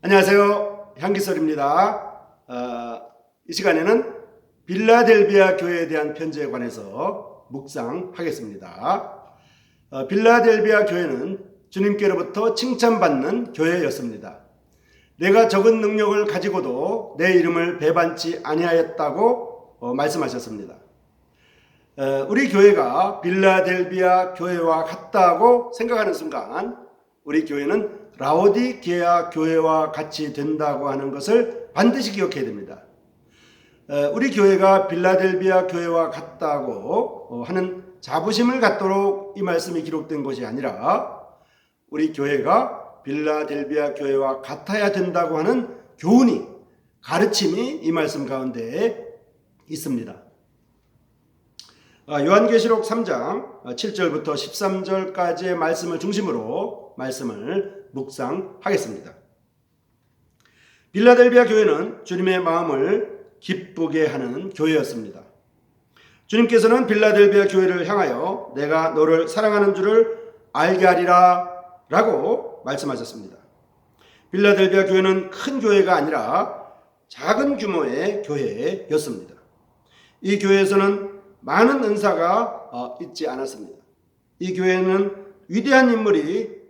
안녕하세요. 향기설입니다. 이 시간에는 빌라델비아 교회에 대한 편지에 관해서 묵상하겠습니다. 빌라델비아 교회는 주님께로부터 칭찬받는 교회였습니다. 내가 적은 능력을 가지고도 내 이름을 배반치 아니하였다고 말씀하셨습니다. 우리 교회가 빌라델비아 교회와 같다고 생각하는 순간 우리 교회는 라오디게아 교회와 같이 된다고 하는 것을 반드시 기억해야 됩니다. 우리 교회가 빌라델비아 교회와 같다고 하는 자부심을 갖도록 이 말씀이 기록된 것이 아니라 우리 교회가 빌라델비아 교회와 같아야 된다고 하는 교훈이, 가르침이 이 말씀 가운데 있습니다. 요한계시록 3장 7절부터 13절까지의 말씀을 중심으로 말씀을 묵상하겠습니다. 빌라델비아 교회는 주님의 마음을 기쁘게 하는 교회였습니다. 주님께서는 빌라델비아 교회를 향하여 내가 너를 사랑하는 줄을 알게 하리라 라고 말씀하셨습니다. 빌라델비아 교회는 큰 교회가 아니라 작은 규모의 교회였습니다. 이 교회에서는 많은 은사가 있지 않았습니다. 이 교회는 위대한 인물이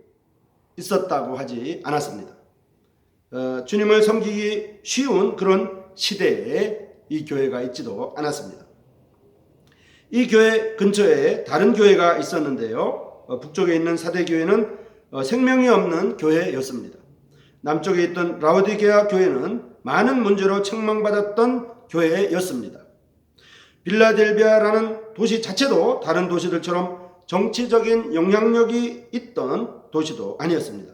있었다고 하지 않았습니다. 주님을 섬기기 쉬운 그런 시대에 이 교회가 있지도 않았습니다. 이 교회 근처에 다른 교회가 있었는데요. 북쪽에 있는 사대교회는 생명이 없는 교회였습니다. 남쪽에 있던 라오디게아 교회는 많은 문제로 책망받았던 교회였습니다. 빌라델비아라는 도시 자체도 다른 도시들처럼 정치적인 영향력이 있던 도시도 아니었습니다.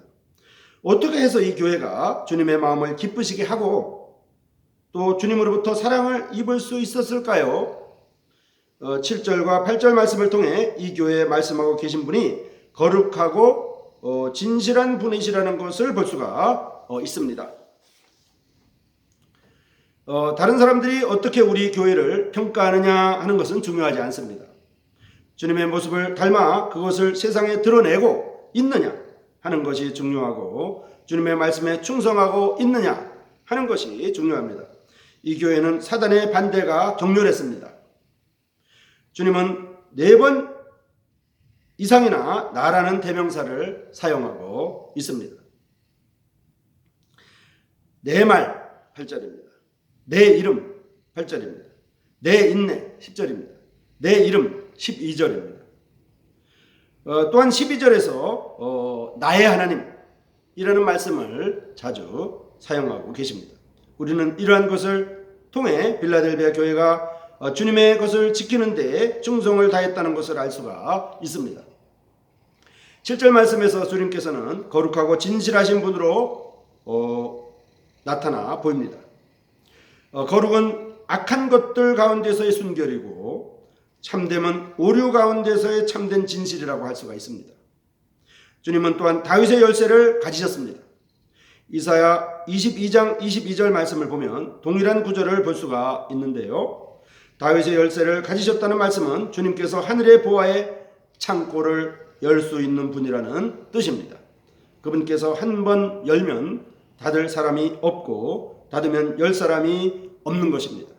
어떻게 해서 이 교회가 주님의 마음을 기쁘시게 하고 또 주님으로부터 사랑을 입을 수 있었을까요? 7절과 8절 말씀을 통해 이 교회에 말씀하고 계신 분이 거룩하고 진실한 분이시라는 것을 볼 수가 있습니다. 다른 사람들이 어떻게 우리 교회를 평가하느냐 하는 것은 중요하지 않습니다. 주님의 모습을 닮아 그것을 세상에 드러내고 있느냐 하는 것이 중요하고 주님의 말씀에 충성하고 있느냐 하는 것이 중요합니다. 이 교회는 사단의 반대가 격렬했습니다. 주님은 4번 이상이나 나라는 대명사를 사용하고 있습니다. 내 말 8절입니다. 내 이름 8절입니다. 내 인내 10절입니다. 내 이름 12절입니다. 또한 12절에서 나의 하나님이라는 말씀을 자주 사용하고 계십니다. 우리는 이러한 것을 통해 빌라델비아 교회가 주님의 것을 지키는 데 충성을 다했다는 것을 알 수가 있습니다. 7절 말씀에서 주님께서는 거룩하고 진실하신 분으로 나타나 보입니다. 거룩은 악한 것들 가운데서의 순결이고 참됨은 오류 가운데서의 참된 진실이라고 할 수가 있습니다. 주님은 또한 다윗의 열쇠를 가지셨습니다. 이사야 22장 22절 말씀을 보면 동일한 구절을 볼 수가 있는데요. 다윗의 열쇠를 가지셨다는 말씀은 주님께서 하늘의 보화의 창고를 열 수 있는 분이라는 뜻입니다. 그분께서 한 번 열면 닫을 사람이 없고 닫으면 열 사람이 없는 것입니다.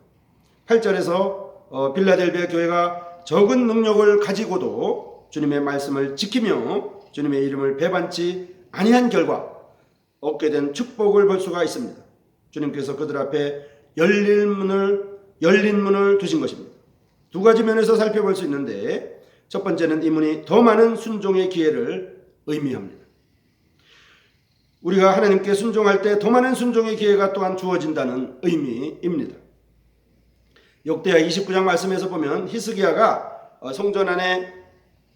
8절에서 빌라델비아 교회가 적은 능력을 가지고도 주님의 말씀을 지키며 주님의 이름을 배반치 아니한 결과 얻게 된 축복을 볼 수가 있습니다. 주님께서 그들 앞에 열린 문을 두신 것입니다. 두 가지 면에서 살펴볼 수 있는데 첫 번째는 이 문이 더 많은 순종의 기회를 의미합니다. 우리가 하나님께 순종할 때 더 많은 순종의 기회가 또한 주어진다는 의미입니다. 역대하 29장 말씀에서 보면 히스기야가 성전 안에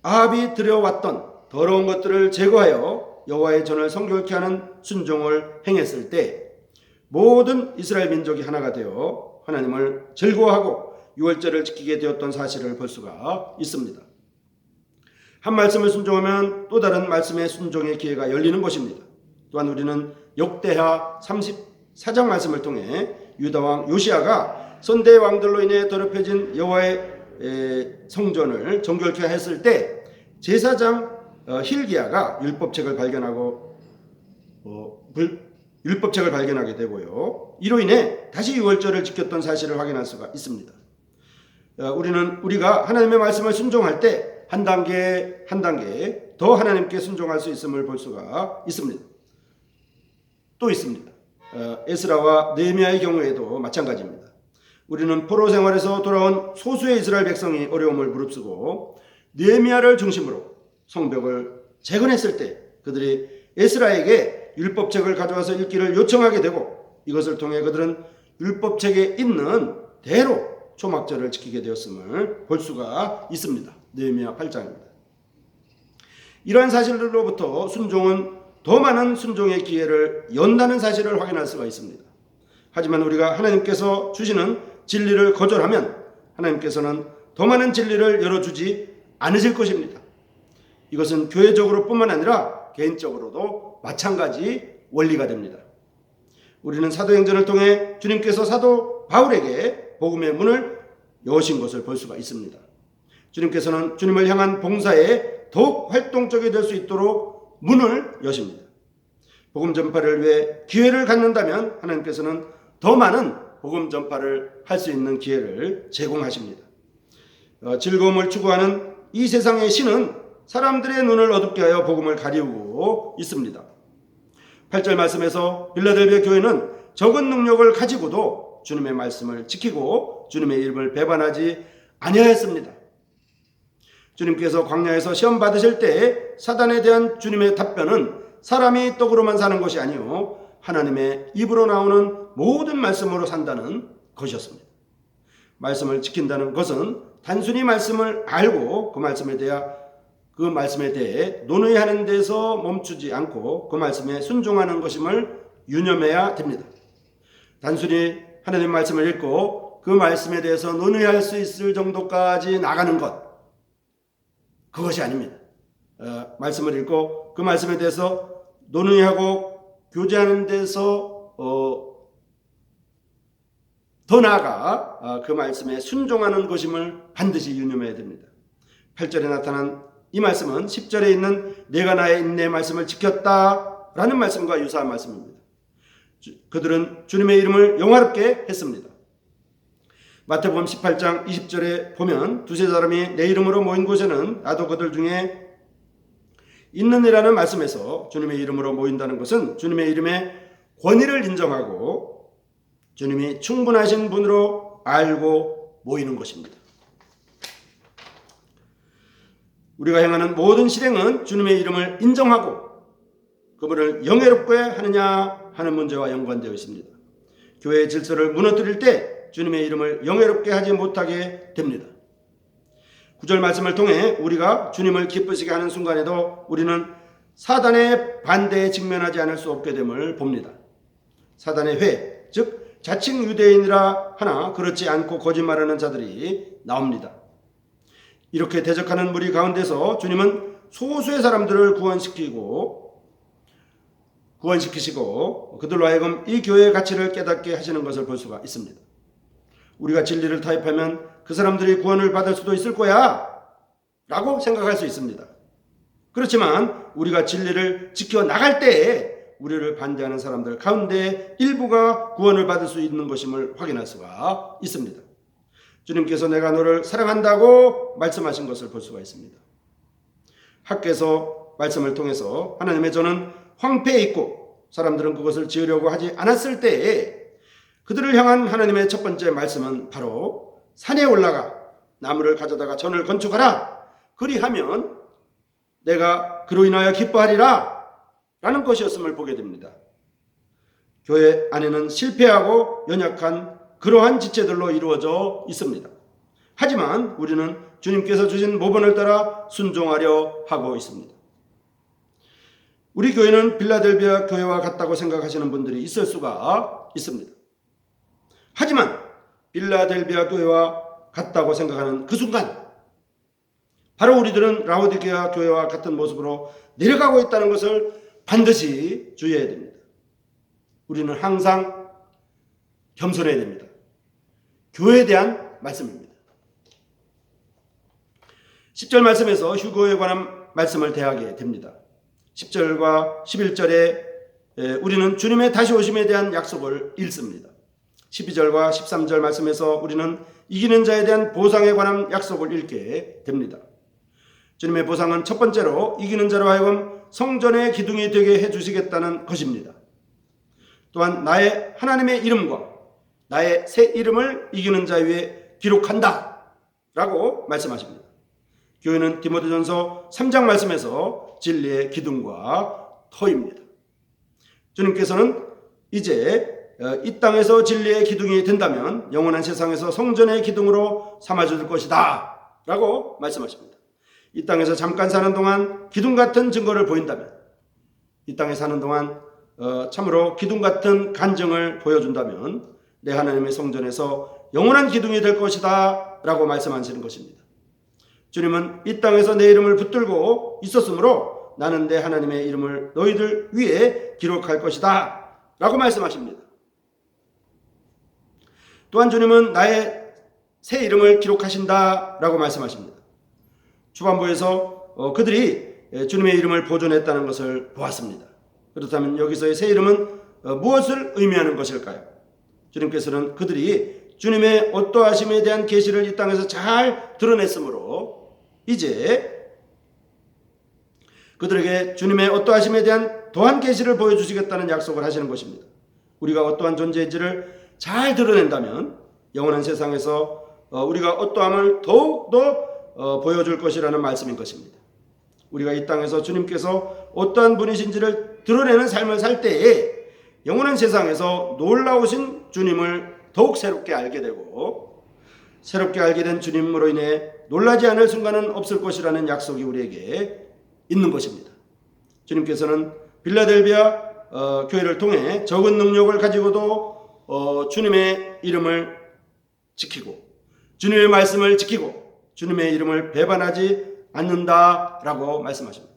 아합이 들여왔던 더러운 것들을 제거하여 여호와의 전을 성결케 하는 순종을 행했을 때 모든 이스라엘 민족이 하나가 되어 하나님을 즐거워하고 유월절을 지키게 되었던 사실을 볼 수가 있습니다. 한 말씀을 순종하면 또 다른 말씀의 순종의 기회가 열리는 것입니다. 또한 우리는 역대하 34장 말씀을 통해 유다왕 요시야가 선대 왕들로 인해 더럽혀진 여호와의 성전을 정결케 했을 때 제사장 hil기야가 율법책을 발견하고 율법책을 발견하게 되고요. 이로 인해 다시 유월절을 지켰던 사실을 확인할 수가 있습니다. 우리가 하나님의 말씀을 순종할 때 한 단계 한 단계 더 하나님께 순종할 수 있음을 볼 수가 있습니다. 또 있습니다. 에스라와 느헤미야의 경우에도 마찬가지입니다. 우리는 포로 생활에서 돌아온 소수의 이스라엘 백성이 어려움을 무릅쓰고 느헤미야를 중심으로 성벽을 재건했을 때 그들이 에스라에게 율법책을 가져와서 읽기를 요청하게 되고 이것을 통해 그들은 율법책에 있는 대로 초막절을 지키게 되었음을 볼 수가 있습니다. 느헤미야 8장입니다. 이러한 사실들로부터 순종은 더 많은 순종의 기회를 연다는 사실을 확인할 수가 있습니다. 하지만 우리가 하나님께서 주시는 진리를 거절하면 하나님께서는 더 많은 진리를 열어주지 않으실 것입니다. 이것은 교회적으로 뿐만 아니라 개인적으로도 마찬가지 원리가 됩니다. 우리는 사도행전을 통해 주님께서 사도 바울에게 복음의 문을 여신 것을 볼 수가 있습니다. 주님께서는 주님을 향한 봉사에 더욱 활동적이 될 수 있도록 문을 여십니다. 복음 전파를 위해 기회를 갖는다면 하나님께서는 더 많은 복음 전파를 할 수 있는 기회를 제공하십니다. 즐거움을 추구하는 이 세상의 신은 사람들의 눈을 어둡게 하여 복음을 가리우고 있습니다. 8절 말씀에서 빌라델비아 교회는 적은 능력을 가지고도 주님의 말씀을 지키고 주님의 이름을 배반하지 아니하였습니다. 주님께서 광야에서 시험 받으실 때 사단에 대한 주님의 답변은 사람이 떡으로만 사는 것이 아니요 하나님의 입으로 나오는 모든 말씀으로 산다는 것이었습니다. 말씀을 지킨다는 것은 단순히 말씀을 알고 그 말씀에 대해 논의하는 데서 멈추지 않고 그 말씀에 순종하는 것임을 유념해야 됩니다. 단순히 하나님 말씀을 읽고 그 말씀에 대해서 논의할 수 있을 정도까지 나가는 것, 그것이 아닙니다. 말씀을 읽고 그 말씀에 대해서 논의하고 교제하는 데서 더 나아가 그 말씀에 순종하는 것임을 반드시 유념해야 됩니다. 8절에 나타난 이 말씀은 10절에 있는 내가 나의 인내의 말씀을 지켰다라는 말씀과 유사한 말씀입니다. 그들은 주님의 이름을 영화롭게 했습니다. 마태복음 18장 20절에 보면 두세 사람이 내 이름으로 모인 곳에는 나도 그들 중에 있느니라는 말씀에서 주님의 이름으로 모인다는 것은 주님의 이름의 권위를 인정하고 주님이 충분하신 분으로 알고 모이는 것입니다. 우리가 행하는 모든 실행은 주님의 이름을 인정하고 그분을 영예롭게 하느냐 하는 문제와 연관되어 있습니다. 교회의 질서를 무너뜨릴 때 주님의 이름을 영예롭게 하지 못하게 됩니다. 9절 말씀을 통해 우리가 주님을 기쁘시게 하는 순간에도 우리는 사단의 반대에 직면하지 않을 수 없게 됨을 봅니다. 사단의 회, 즉 자칭 유대인이라 하나 그렇지 않고 거짓말하는 자들이 나옵니다. 이렇게 대적하는 무리 가운데서 주님은 소수의 사람들을 구원시키시고 그들로 하여금 이 교회의 가치를 깨닫게 하시는 것을 볼 수가 있습니다. 우리가 진리를 타협하면 그 사람들이 구원을 받을 수도 있을 거야 라고 생각할 수 있습니다. 그렇지만 우리가 진리를 지켜나갈 때에 우리를 반대하는 사람들 가운데 일부가 구원을 받을 수 있는 것임을 확인할 수가 있습니다. 주님께서 내가 너를 사랑한다고 말씀하신 것을 볼 수가 있습니다. 학교에서 말씀을 통해서 하나님의 전은 황폐해 있고 사람들은 그것을 지으려고 하지 않았을 때에 그들을 향한 하나님의 첫 번째 말씀은 바로 산에 올라가 나무를 가져다가 전을 건축하라. 그리하면 내가 그로 인하여 기뻐하리라 라는 것이었음을 보게 됩니다. 교회 안에는 실패하고 연약한 그러한 지체들로 이루어져 있습니다. 하지만 우리는 주님께서 주신 모본을 따라 순종하려 하고 있습니다. 우리 교회는 빌라델비아 교회와 같다고 생각하시는 분들이 있을 수가 있습니다. 하지만 빌라델비아 교회와 같다고 생각하는 그 순간 바로 우리들은 라오디게아 교회와 같은 모습으로 내려가고 있다는 것을 반드시 주의해야 됩니다. 우리는 항상 겸손해야 됩니다. 교회에 대한 말씀입니다. 10절 말씀에서 휴거에 관한 말씀을 대하게 됩니다. 10절과 11절에 우리는 주님의 다시 오심에 대한 약속을 읽습니다. 12절과 13절 말씀에서 우리는 이기는 자에 대한 보상에 관한 약속을 읽게 됩니다. 주님의 보상은 첫 번째로 이기는 자로 하여금 성전의 기둥이 되게 해주시겠다는 것입니다. 또한 나의 하나님의 이름과 나의 새 이름을 이기는 자 위에 기록한다 라고 말씀하십니다. 교회는 디모데전서 3장 말씀에서 진리의 기둥과 터입니다. 주님께서는 이제 이 땅에서 진리의 기둥이 된다면 영원한 세상에서 성전의 기둥으로 삼아줄 것이다 라고 말씀하십니다. 이 땅에서 잠깐 사는 동안 기둥 같은 증거를 보인다면, 이 땅에 사는 동안 참으로 기둥 같은 간증을 보여준다면 내 하나님의 성전에서 영원한 기둥이 될 것이다 라고 말씀하시는 것입니다. 주님은 이 땅에서 내 이름을 붙들고 있었으므로 나는 내 하나님의 이름을 너희들 위에 기록할 것이다 라고 말씀하십니다. 또한 주님은 나의 새 이름을 기록하신다 라고 말씀하십니다. 초반부에서 그들이 주님의 이름을 보존했다는 것을 보았습니다. 그렇다면 여기서의 새 이름은 무엇을 의미하는 것일까요? 주님께서는 그들이 주님의 어떠하심에 대한 계시를 이 땅에서 잘 드러냈으므로 이제 그들에게 주님의 어떠하심에 대한 더한 계시를 보여주시겠다는 약속을 하시는 것입니다. 우리가 어떠한 존재인지를 잘 드러낸다면 영원한 세상에서 우리가 어떠함을 더욱더 보여줄 것이라는 말씀인 것입니다. 우리가 이 땅에서 주님께서 어떠한 분이신지를 드러내는 삶을 살 때에 영원한 세상에서 놀라우신 주님을 더욱 새롭게 알게 되고, 새롭게 알게 된 주님으로 인해 놀라지 않을 순간은 없을 것이라는 약속이 우리에게 있는 것입니다. 주님께서는 빌라델비아 교회를 통해 적은 능력을 가지고도 주님의 이름을 지키고 주님의 말씀을 지키고 주님의 이름을 배반하지 않는다라고 말씀하십니다.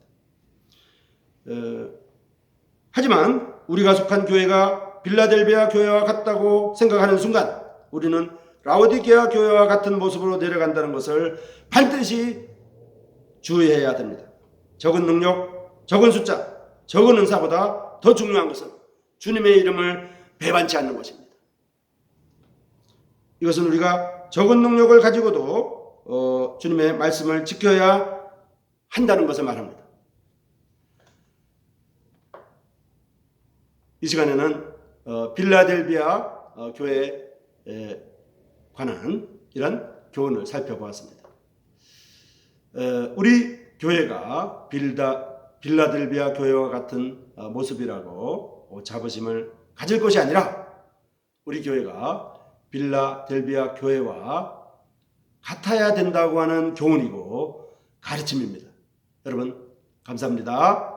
하지만 우리가 속한 교회가 빌라델비아 교회와 같다고 생각하는 순간 우리는 라오디게아 교회와 같은 모습으로 내려간다는 것을 반드시 주의해야 됩니다. 적은 능력, 적은 숫자, 적은 은사보다 더 중요한 것은 주님의 이름을 배반치 않는 것입니다. 이것은 우리가 적은 능력을 가지고도 주님의 말씀을 지켜야 한다는 것을 말합니다. 이 시간에는 빌라델비아 교회에 관한 이런 교훈을 살펴보았습니다. 우리 교회가 빌라델비아 교회와 같은 모습이라고 자부심을 가질 것이 아니라 우리 교회가 빌라델비아 교회와 같아야 된다고 하는 교훈이고 가르침입니다. 여러분 감사합니다.